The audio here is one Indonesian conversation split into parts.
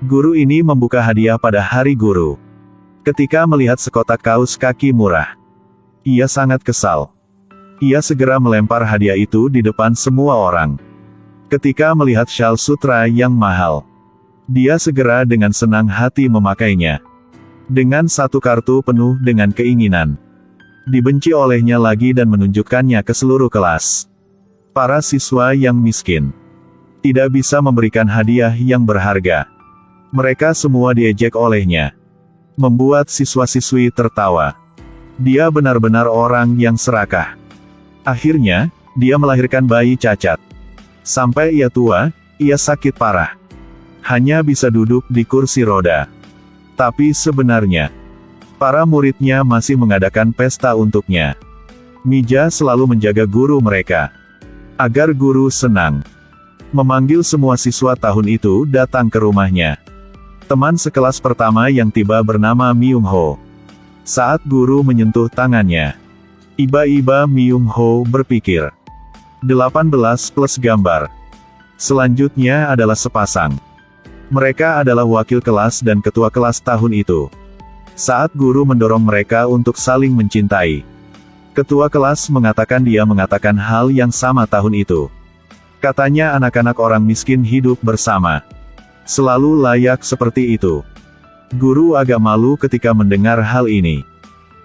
Guru ini membuka hadiah pada hari guru. Ketika melihat sekotak kaus kaki murah, ia sangat kesal. Ia segera melempar hadiah itu di depan semua orang. Ketika melihat syal sutra yang mahal, dia segera dengan senang hati memakainya. Dengan satu kartu penuh dengan keinginan. Dibenci olehnya lagi dan menunjukkannya ke seluruh kelas. Para siswa yang miskin tidak bisa memberikan hadiah yang berharga. Mereka semua diejek olehnya. Membuat siswa-siswi tertawa. Dia benar-benar orang yang serakah. Akhirnya, dia melahirkan bayi cacat. Sampai ia tua, ia sakit parah. Hanya bisa duduk di kursi roda. Tapi sebenarnya, para muridnya masih mengadakan pesta untuknya. Mija selalu menjaga guru mereka, agar guru senang. Memanggil semua siswa tahun itu datang ke rumahnya. Teman sekelas pertama yang tiba bernama Myung Ho. Saat guru menyentuh tangannya, iba-iba Myung Ho berpikir. 18 plus gambar. Selanjutnya adalah sepasang. Mereka adalah wakil kelas dan ketua kelas tahun itu. Saat guru mendorong mereka untuk saling mencintai, ketua kelas mengatakan dia mengatakan hal yang sama tahun itu. Katanya anak-anak orang miskin hidup bersama. Selalu layak seperti itu. Guru agak malu ketika mendengar hal ini.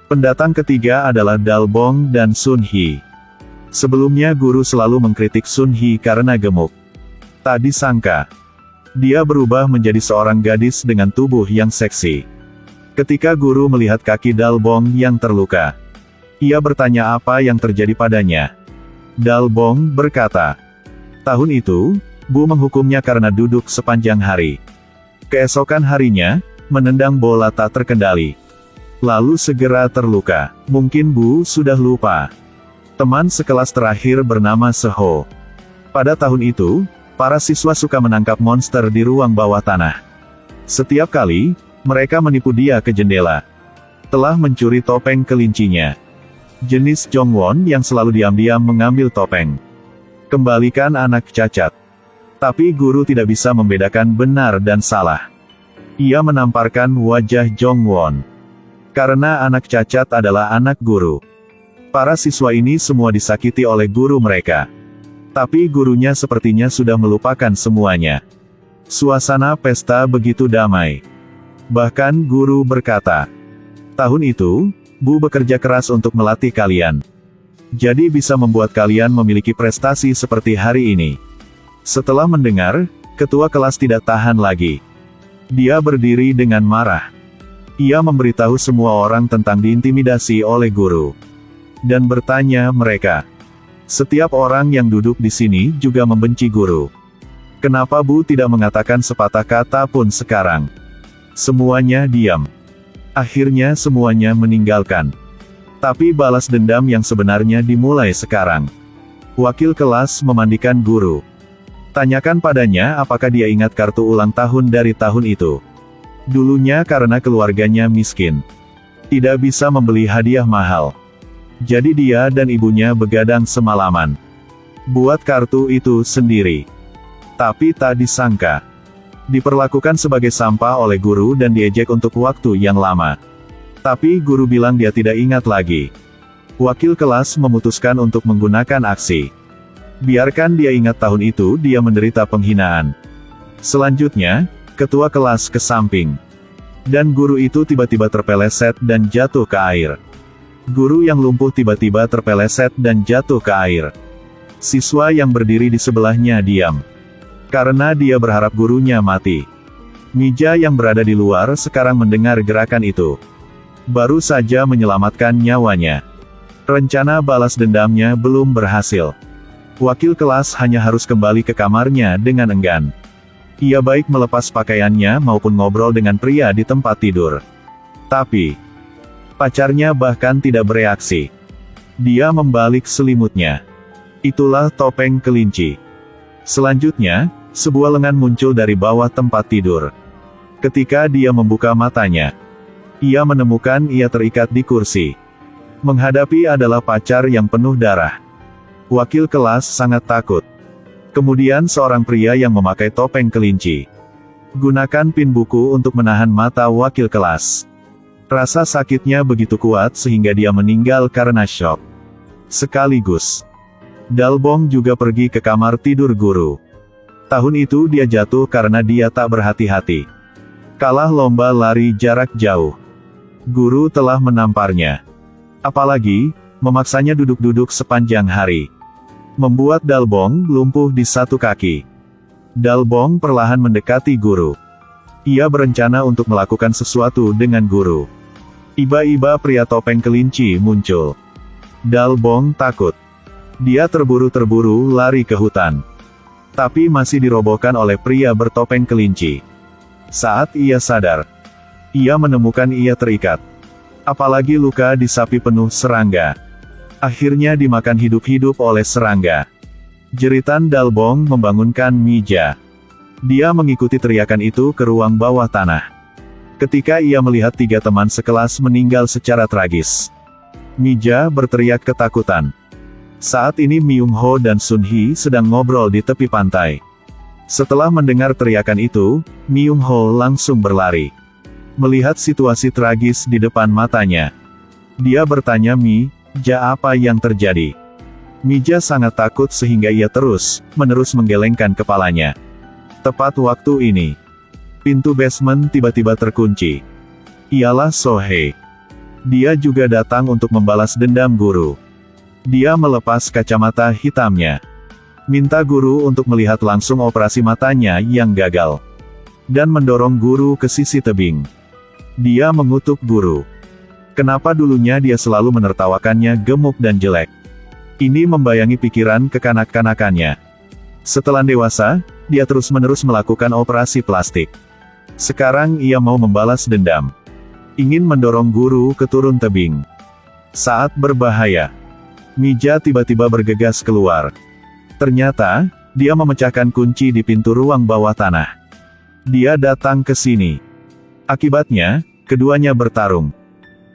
Pendatang ketiga adalah Dalbong dan Sun Hee. Sebelumnya guru selalu mengkritik Sun Hee karena gemuk. Tak disangka, dia berubah menjadi seorang gadis dengan tubuh yang seksi. Ketika guru melihat kaki Dalbong yang terluka, ia bertanya apa yang terjadi padanya. Dalbong berkata, tahun itu, Bu menghukumnya karena duduk sepanjang hari. Keesokan harinya, menendang bola tak terkendali. Lalu segera terluka. Mungkin Bu sudah lupa. Teman sekelas terakhir bernama Seho. Pada tahun itu, para siswa suka menangkap monster di ruang bawah tanah. Setiap kali, mereka menipu dia ke jendela. Telah mencuri topeng kelincinya. Jenis Jongwon yang selalu diam-diam mengambil topeng. Kembalikan anak cacat. Tapi guru tidak bisa membedakan benar dan salah. Ia menamparkan wajah Jongwon. Karena anak cacat adalah anak guru. Para siswa ini semua disakiti oleh guru mereka. Tapi gurunya sepertinya sudah melupakan semuanya. Suasana pesta begitu damai. Bahkan guru berkata, tahun itu, Bu bekerja keras untuk melatih kalian. Jadi bisa membuat kalian memiliki prestasi seperti hari ini. Setelah mendengar, ketua kelas tidak tahan lagi. Dia berdiri dengan marah. Ia memberitahu semua orang tentang diintimidasi oleh guru. Dan bertanya mereka. Setiap orang yang duduk di sini juga membenci guru. Kenapa Bu tidak mengatakan sepatah kata pun sekarang? Semuanya diam. Akhirnya semuanya meninggalkan. Tapi balas dendam yang sebenarnya dimulai sekarang. Wakil kelas memandikan guru. Tanyakan padanya apakah dia ingat kartu ulang tahun dari tahun itu. Dulunya karena keluarganya miskin, tidak bisa membeli hadiah mahal. Jadi dia dan ibunya begadang semalaman. Buat kartu itu sendiri. Tapi tak disangka, diperlakukan sebagai sampah oleh guru dan diejek untuk waktu yang lama. Tapi guru bilang dia tidak ingat lagi. Wakil kelas memutuskan untuk menggunakan aksi. Biarkan dia ingat tahun itu dia menderita penghinaan. Selanjutnya, ketua kelas ke samping. Dan guru itu tiba-tiba terpeleset dan jatuh ke air. Guru yang lumpuh tiba-tiba terpeleset dan jatuh ke air. Siswa yang berdiri di sebelahnya diam. Karena dia berharap gurunya mati. Mija yang berada di luar sekarang mendengar gerakan itu. Baru saja menyelamatkan nyawanya. Rencana balas dendamnya belum berhasil. Wakil kelas hanya harus kembali ke kamarnya dengan enggan. Ia baik melepas pakaiannya maupun ngobrol dengan pria di tempat tidur. Tapi, pacarnya bahkan tidak bereaksi. Dia membalik selimutnya. Itulah topeng kelinci. Selanjutnya, sebuah lengan muncul dari bawah tempat tidur. Ketika dia membuka matanya, ia menemukan ia terikat di kursi. Menghadapi adalah pacar yang penuh darah. Wakil kelas sangat takut. Kemudian seorang pria yang memakai topeng kelinci Gunakan pin buku untuk menahan mata wakil kelas. Rasa sakitnya begitu kuat sehingga dia meninggal karena syok. Sekaligus, Dalbong juga pergi ke kamar tidur guru. Tahun itu dia jatuh karena dia tak berhati-hati. Kalah lomba lari jarak jauh. Guru telah menamparnya. Apalagi, memaksanya duduk-duduk sepanjang hari. Membuat Dalbong lumpuh di satu kaki. Dalbong perlahan mendekati guru. Ia berencana untuk melakukan sesuatu dengan guru. Tiba-tiba pria topeng kelinci muncul. Dalbong takut. Dia terburu-terburu lari ke hutan. Tapi masih dirobohkan oleh pria bertopeng kelinci. Saat ia sadar, ia menemukan ia terikat. Apalagi luka di sapi penuh serangga. Akhirnya dimakan hidup-hidup oleh serangga. Jeritan Dalbong membangunkan Mija. Dia mengikuti teriakan itu ke ruang bawah tanah. Ketika ia melihat 3 teman sekelas meninggal secara tragis. Mija berteriak ketakutan. Saat ini Myung Ho dan Sun Hee sedang ngobrol di tepi pantai. Setelah mendengar teriakan itu, Myung Ho langsung berlari. Melihat situasi tragis di depan matanya, dia bertanya Mija apa yang terjadi. Mija sangat takut sehingga ia terus-menerus menggelengkan kepalanya. Tepat waktu ini, pintu basement tiba-tiba terkunci. Ialah Sohei. Dia juga datang untuk membalas dendam guru. Dia melepas kacamata hitamnya. Minta guru untuk melihat langsung operasi matanya yang gagal. Dan mendorong guru ke sisi tebing. Dia mengutuk guru. Kenapa dulunya dia selalu menertawakannya gemuk dan jelek. Ini membayangi pikiran kekanak-kanakannya. Setelah dewasa, dia terus-menerus melakukan operasi plastik. Sekarang ia mau membalas dendam. Ingin mendorong guru ke turun tebing. Saat berbahaya, Mija tiba-tiba bergegas keluar. Ternyata, dia memecahkan kunci di pintu ruang bawah tanah. Dia datang ke sini. Akibatnya, keduanya bertarung.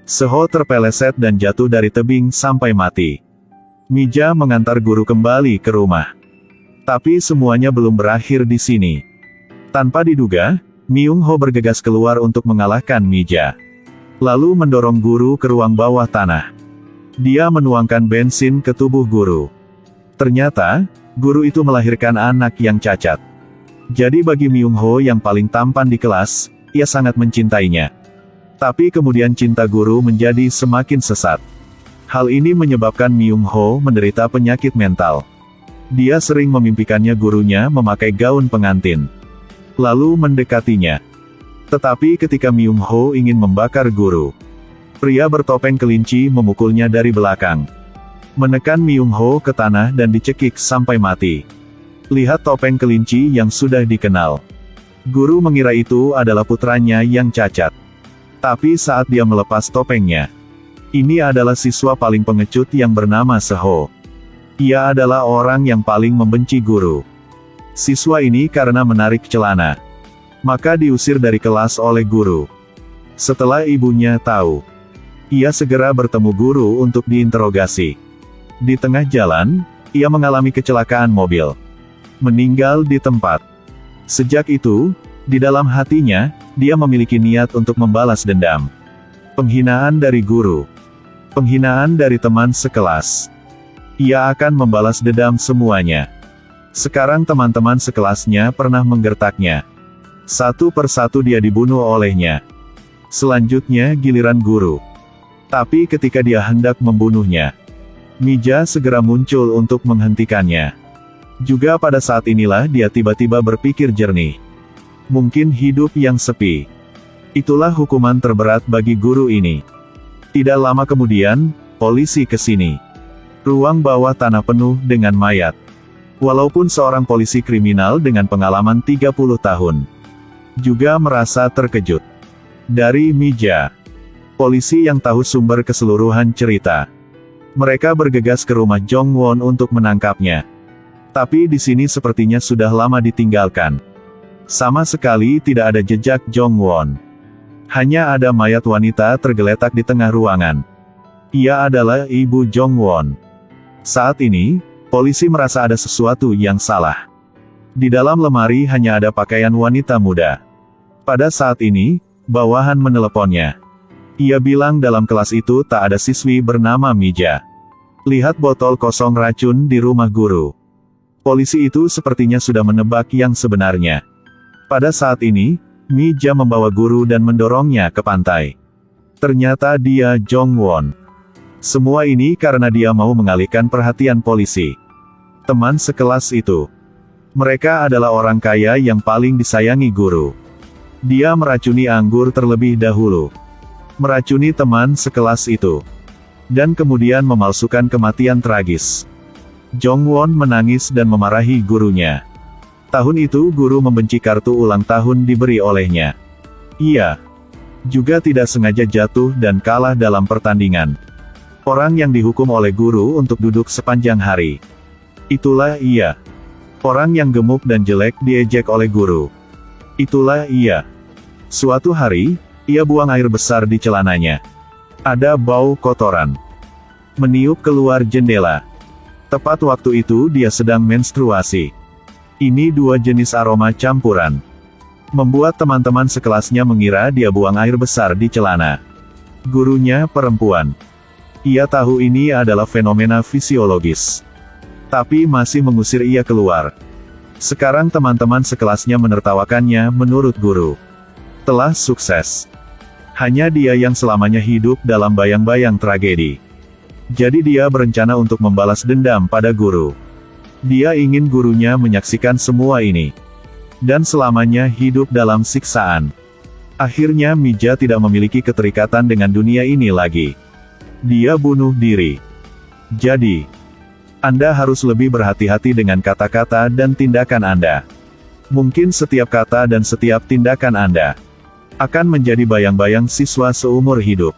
Seho terpeleset dan jatuh dari tebing sampai mati. Mija mengantar guru kembali ke rumah. Tapi semuanya belum berakhir di sini. Tanpa diduga, Myung Ho bergegas keluar untuk mengalahkan Mija. Lalu mendorong guru ke ruang bawah tanah. Dia menuangkan bensin ke tubuh guru. Ternyata, guru itu melahirkan anak yang cacat. Jadi bagi Myung Ho yang paling tampan di kelas, ia sangat mencintainya. Tapi kemudian cinta guru menjadi semakin sesat. Hal ini menyebabkan Myung Ho menderita penyakit mental. Dia sering memimpikannya gurunya memakai gaun pengantin. Lalu mendekatinya. Tetapi ketika Myung Ho ingin membakar guru, pria bertopeng kelinci memukulnya dari belakang. Menekan Myung Ho ke tanah dan dicekik sampai mati. Lihat topeng kelinci yang sudah dikenal. Guru mengira itu adalah putranya yang cacat. Tapi saat dia melepas topengnya, ini adalah siswa paling pengecut yang bernama Seho. Ia adalah orang yang paling membenci guru. Siswa ini karena menarik celana, maka diusir dari kelas oleh guru. Setelah ibunya tahu, ia segera bertemu guru untuk diinterogasi. Di tengah jalan, ia mengalami kecelakaan mobil. Meninggal di tempat. Sejak itu, di dalam hatinya, dia memiliki niat untuk membalas dendam. Penghinaan dari guru. Penghinaan dari teman sekelas. Ia akan membalas dendam semuanya. Sekarang teman-teman sekelasnya pernah menggertaknya. Satu persatu dia dibunuh olehnya. Selanjutnya giliran guru. Tapi ketika dia hendak membunuhnya, Mija segera muncul untuk menghentikannya. Juga pada saat inilah dia tiba-tiba berpikir jernih. Mungkin hidup yang sepi. Itulah hukuman terberat bagi guru ini. Tidak lama kemudian, polisi ke sini. Ruang bawah tanah penuh dengan mayat. Walaupun seorang polisi kriminal dengan pengalaman 30 tahun, juga merasa terkejut. Dari Mija, polisi yang tahu sumber keseluruhan cerita. Mereka bergegas ke rumah Jong Won untuk menangkapnya. Tapi di sini sepertinya sudah lama ditinggalkan. Sama sekali tidak ada jejak Jong Won. Hanya ada mayat wanita tergeletak di tengah ruangan. Ia adalah ibu Jong Won. Saat ini, polisi merasa ada sesuatu yang salah. Di dalam lemari hanya ada pakaian wanita muda. Pada saat ini, bawahan meneleponnya. Ia bilang dalam kelas itu tak ada siswi bernama Mija. Lihat botol kosong racun di rumah guru. Polisi itu sepertinya sudah menebak yang sebenarnya. Pada saat ini, Mija membawa guru dan mendorongnya ke pantai. Ternyata dia Jongwon. Semua ini karena dia mau mengalihkan perhatian polisi. Teman sekelas itu. Mereka adalah orang kaya yang paling disayangi guru. Dia meracuni anggur terlebih dahulu. Meracuni teman sekelas itu. Dan kemudian memalsukan kematian tragis. Jongwon menangis dan memarahi gurunya. Tahun itu guru membenci kartu ulang tahun diberi olehnya. Ia juga tidak sengaja jatuh dan kalah dalam pertandingan. Orang yang dihukum oleh guru untuk duduk sepanjang hari. Itulah ia. Orang yang gemuk dan jelek diejek oleh guru. Itulah ia. Suatu hari, ia buang air besar di celananya. Ada bau kotoran meniup keluar jendela. Tepat waktu itu dia sedang menstruasi. Ini dua jenis aroma campuran. Membuat teman-teman sekelasnya mengira dia buang air besar di celana. Gurunya perempuan. Ia tahu ini adalah fenomena fisiologis. Tapi masih mengusir ia keluar. Sekarang teman-teman sekelasnya menertawakannya menurut guru. Telah sukses. Hanya dia yang selamanya hidup dalam bayang-bayang tragedi. Jadi dia berencana untuk membalas dendam pada guru. Dia ingin gurunya menyaksikan semua ini. Dan selamanya hidup dalam siksaan. Akhirnya Mija tidak memiliki keterikatan dengan dunia ini lagi. Dia bunuh diri. Jadi, Anda harus lebih berhati-hati dengan kata-kata dan tindakan Anda. Mungkin setiap kata dan setiap tindakan Anda akan menjadi bayang-bayang siswa seumur hidup.